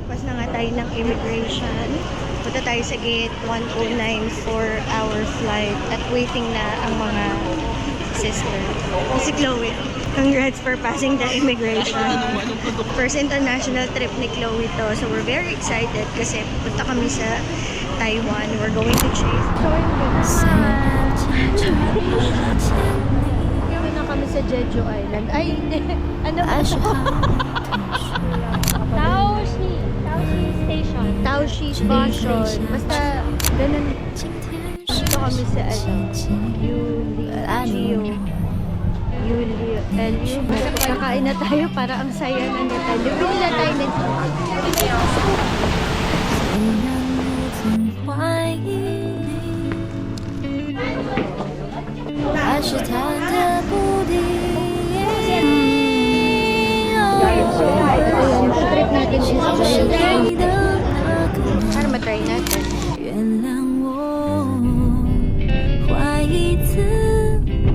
Pas na nga tayo ng immigration. Punta tayo sa gate 109 for our flight at waiting na ang mga sister. Si Chloe. Congrats for passing the immigration. First international trip ni Chloe to. So we're very excited kasi punta kami sa Taiwan. We're going to Chase. Gawin na kami sa Jeju Island. Ay, hindi. Ano ba ito? Taoshi Station. Taoshi Station. Basta, ganun. Dito kami sa Liu. Kakain na tayo para ang saya na nito. Bili na tayo nito. 还是他的不敌。 Yung trip natin is para matry natin. 原谅我，怀疑自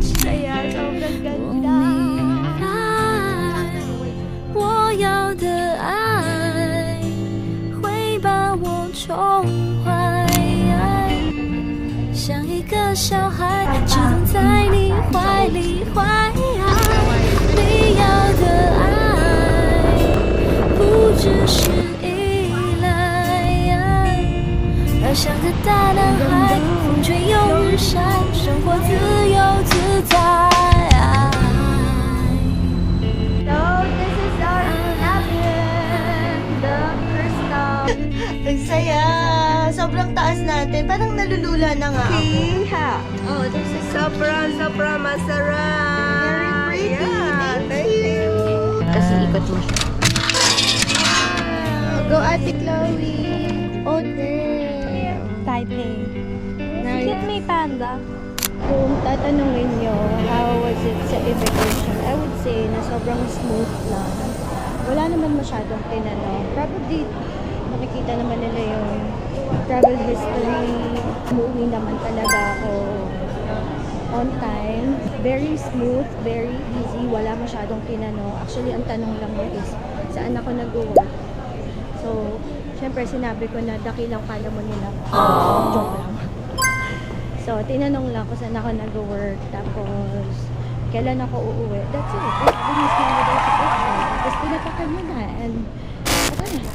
己。 Kaya sobrang 我 ganda. 明白，我要的爱会把我宠坏，像一个小孩，只懂在你怀里怀你要的爱不只是依赖，而像个大男孩，风吹又日晒，生活自由自在。 So, this is our cabin. The first stop. Ang saya. Sobrang taas natin. Parang nalulula na nga ako. Oh, this is Sobrang masarap. very pretty. Yeah, Thank you. Kasi ikot mo siya. Go Ate Chloe. Oh, damn. Taipei. Nice. Bakit may panda? Kung tatanungin nyo, how was it sa immigration? I would say na sobrang smooth lang. Wala naman masyadong tinanong. Probably, makikita naman nila yung travel history. Umuwi naman talaga ako on time. Very smooth, very easy. Wala masyadong tinanong. Actually, ang tanong lang niya is, saan ako nag-work? So, syempre, sinabi ko na dakilang pala mo nila. Joke lang. So, tinanong lang ko saan ako nag-work, tapos kailan ako uuwi. That's it. Binis na nila sa picture. Tapos pinatakan nyo na, and okay na.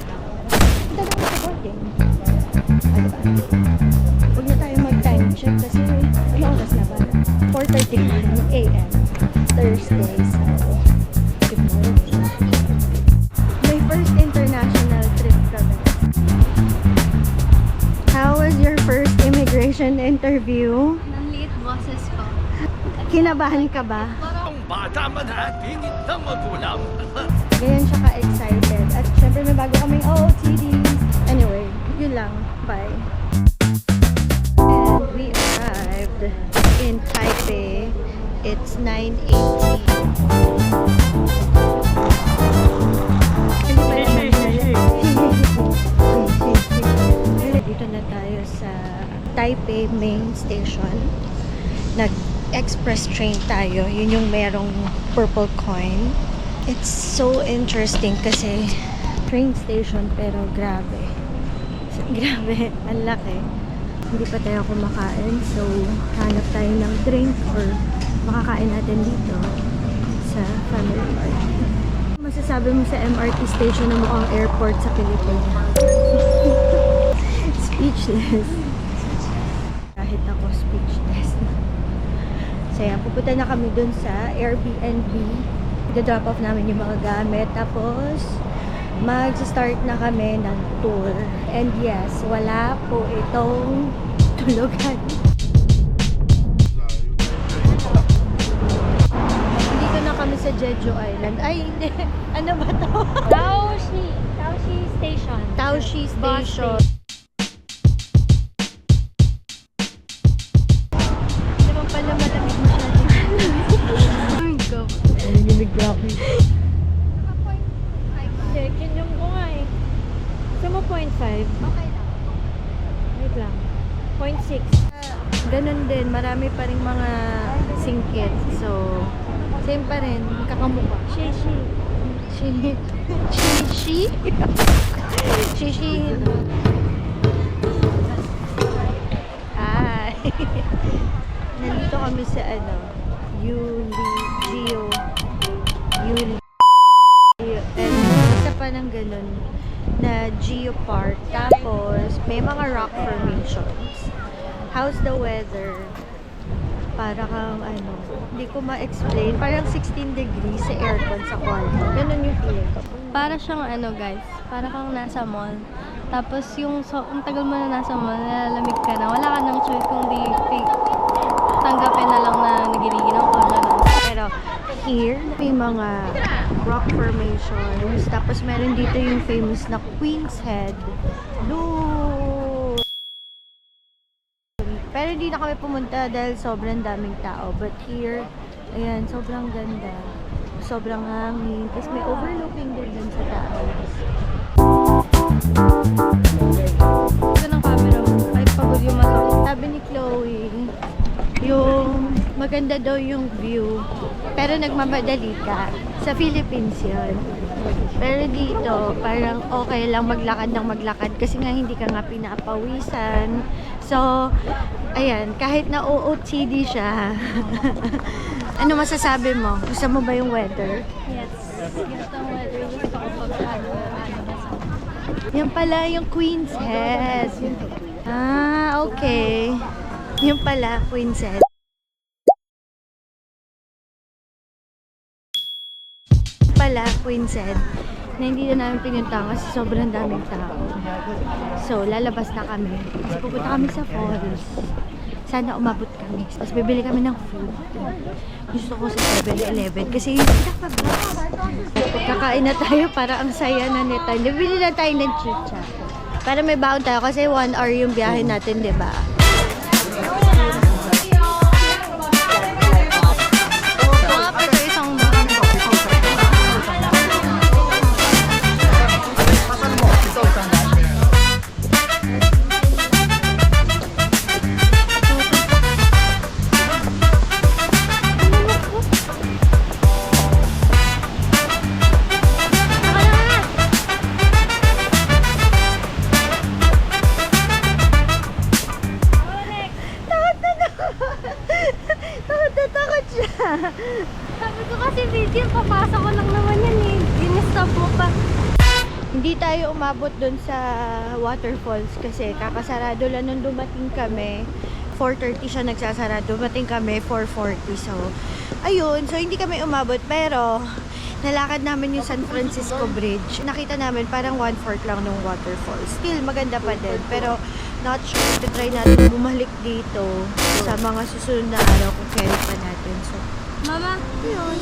Punta na sa boarding. Ano ba? Huwag na tayo mag-time check kasi ano oras na ba? 4:30 a.m. Thursday, so good morning. My first international trip kami. How was your first immigration interview? Nanliit boses ko. Kinabahan ka ba? Ang bata man at hingit ng magulang. Ganyan siya ka-excited. At syempre may bago kaming OOTD. Anyway, yun lang. Bye. And we arrived in Taipei. It's 9:18. Dito na tayo sa Taipei main station. Nag-express train tayo. Yun yung merong purple coin. It's so interesting kasi train station pero grabe. Grabe, ang laki. Hindi pa tayo kumakain, so hanap tayo ng drink or makakain natin dito sa family party. Masasabi mo sa MRT station na mukhang airport sa Pilipinas? Speechless. Kahit ako speechless. So yan, pupunta na kami dun sa Airbnb. I-drop off namin yung mga gamit. Tapos, mag-start na kami ng tour. And yes, wala po itong tulugan. Dito na kami sa Jeju Island. Ay, hindi. Ano ba to? Taoshi Station. Taoshi Bus Station. Hindi naman pala malamig masyado. Ay, go. Naninig na ako. Check, yun yung ko nga eh. Gusto mo 0.5? Okay lang. Wait lang. 0.6. Ganun din, marami pa rin mga singkit. So, same pa rin, kakamukha. Shishi. Shishi? Shishi. Hi. Nandito kami sa Geo. And isa pa ng ganun na Geo Park. Tapos, may mga rock formations. How's the weather? Para kang hindi ko ma-explain. Parang 16 degrees sa aircon sa kwarto. Ganun yung feeling ko. Para siyang guys, para kang nasa mall. Tapos ang tagal mo na nasa mall, nalalamig ka na. Wala ka nang choice kundi tanggapin na lang na naginiginom ka na. Pero here, may mga rock formations. Tapos meron dito yung famous na Queen's Head. Doon! Pero hindi na kami pumunta dahil sobrang daming tao. But here, ayan, sobrang ganda. Sobrang hangin. Tapos may overlooking din dun sa taas. Ito ng camera mo, kahit pagod yung mata ko. Sabi ni Chloe, yung maganda daw yung view. Pero nagmamadali ka. Sa Philippines yun. Pero dito, parang okay lang maglakad ng maglakad kasi nga hindi ka nga pinapawisan. So, ayan, kahit na OOTD siya. Ano masasabi mo? Gusto mo ba yung weather? Yes. Gusto ang weather. Gusto ko pag Yan pala yung Queen's Head. Ah, okay. Yan pala, Queen's Head. Queen's Head na hindi na namin pinuntahan kasi sobrang daming tao. So, lalabas na kami. Kasi pupunta kami sa falls. Sana umabot kami. Tapos bibili kami ng food. Gusto ko sa 7-Eleven kasi yung pinakabas. Kakain na tayo para ang saya na nito. Bibili na tayo ng chicha. Para may baon tayo kasi 1 hour yung biyahe natin, di ba? Sabi ko kasi video, papasok ko lang naman yan eh. Dinistop mo pa. Hindi tayo umabot dun sa waterfalls kasi kakasarado lang nung dumating kami. 4:30 siya nagsasara. Dumating kami 4:40. So, ayun. So, hindi kami umabot. Pero, nalakad namin yung San Francisco Bridge. Nakita namin parang 1/4 lang ng waterfall. Still, maganda pa din. Pero, not sure. Try natin bumalik dito sa mga susunod na araw kung kailan pa natin. So, Mama, yun.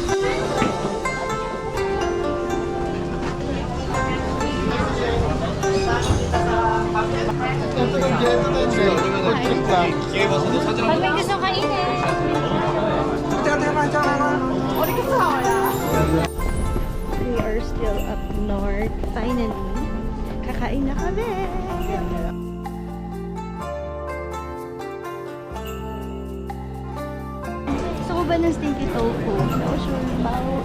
pag may gusto kainin. We are still up north. Finally, kakain na kami. Gusto ko ba ng stinky tofu? Hindi ko sure bao.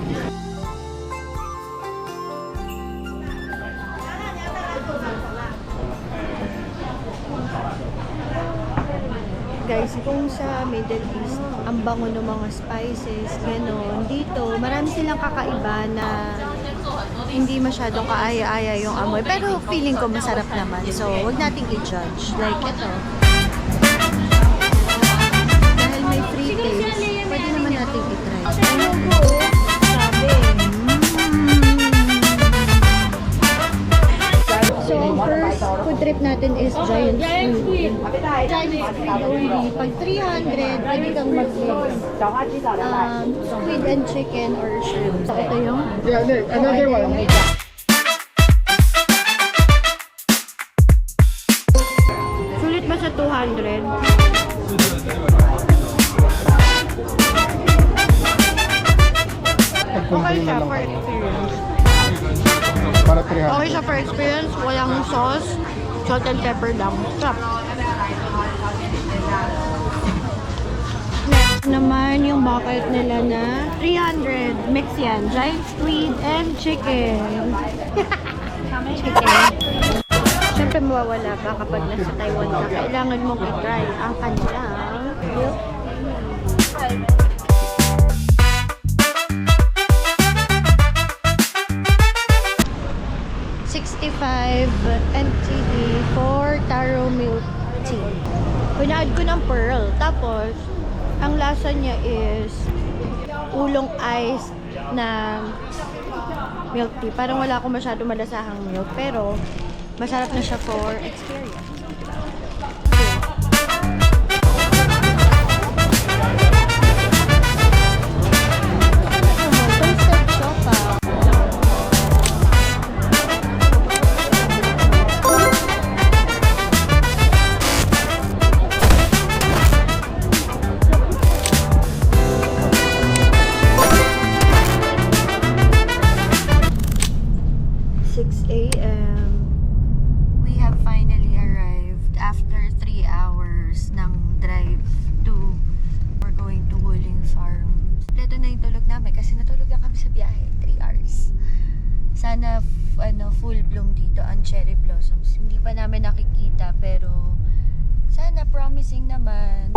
Guys, kung sa Middle East, ang bango ng mga spices, gano'n. Dito, marami silang kakaiba na hindi masyadong kaaya-aya yung amoy. Pero feeling ko masarap naman. So, wag nating i-judge. Like ito. Dahil may free taste, pwede naman nating i-try. Sabi. So, ang first food trip natin is Giant Squid. Giant Squid only. Pag 300, pwede kang mag-mix. Squid and chicken or shrimp. So, ito yung... Yeah, another one. Sulit ba sa 200? Okay siya for experience. Para 300. Okay siya for experience. Walang sauce. Salt and pepper lang. Sarap. Next. Naman yung bucket nila na 300 mix yan. Giant squid and chicken. Chicken. Siyempre mawawala ka kapag nasa Taiwan ka. Kailangan mong i-try ang kanilang milk tea. 65 NTD for taro milk tea. Pinaad ko ng pearl. Tapos, ang lasa niya is ulong ice na milk tea. Parang wala akong masyado malasahang milk. Pero, masarap na siya for experience. Toasted chopa. 6 a.m. We have finally arrived after 3 hours ng drive to we're going to Wuling Farm. Kompleto na yung tulog namin kasi natulog na kami sa biyahe. 3 hours. Sana full bloom dito ang cherry blossoms. Hindi pa namin nakikita pero sana promising naman.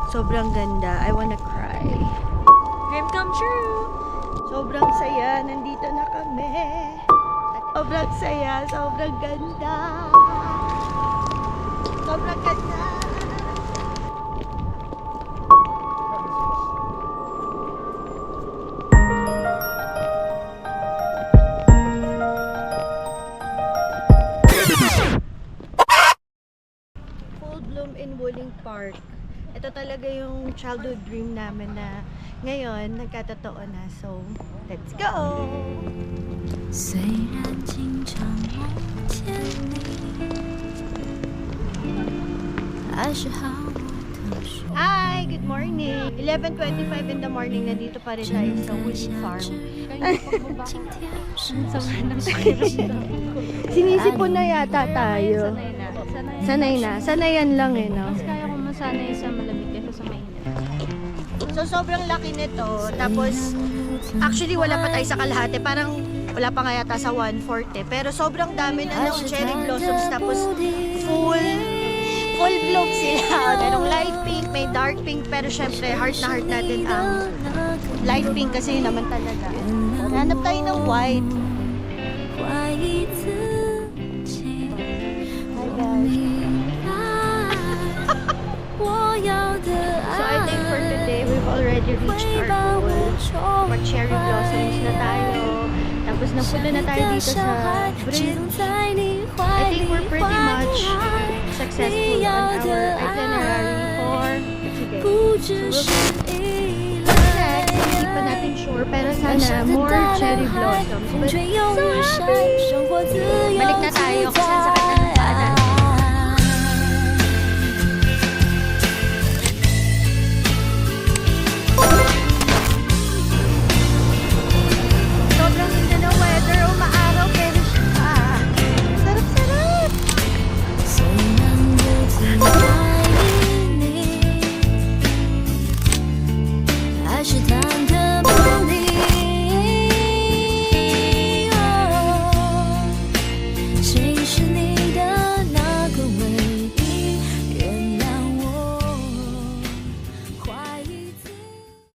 Sobrang ganda. I wanna cry. Dream come true! Sobrang saya, nandito na kami. Sobrang saya, sobrang ganda. Sobrang ganda. Full bloom in Wuling Park. Ito talaga yung childhood dream namin na ngayon nagkatotoo na. So, let's go! 虽然经常梦见你，还是好我的说。 Hi! Good morning! 11:25 in the morning, nandito pa rin tayo sa Wuling Farm. 今天是 Sobrang nagpakiramdam. Sinisipon na yata tayo. Sanay na. Sanay na. Sanayan lang eh, no? Mas kaya kong masanay sa malamig kaysa sa mainit. So, sobrang laki nito. Tapos, actually, wala pa tayo sa kalahati. Parang, wala pa nga yata sa 1/4 eh. Pero sobrang dami na ng cherry blossoms. Tapos, full bloom sila. Merong light pink, may dark pink. Pero syempre, heart na heart natin ang light pink kasi yun naman talaga. Hanap tayo ng white. 怀疑自己， Hi guys. 我要的 So, I think for today, we've already reached our goal. Mag-cherry blossoms na tayo. Tapos, napunta na tayo dito sa bridge. I think we're pretty much successful on our itinerary for today. Next, hindi pa natin sure, pero sana more cherry blossoms. But sorry! Balik na tayo kung saan sa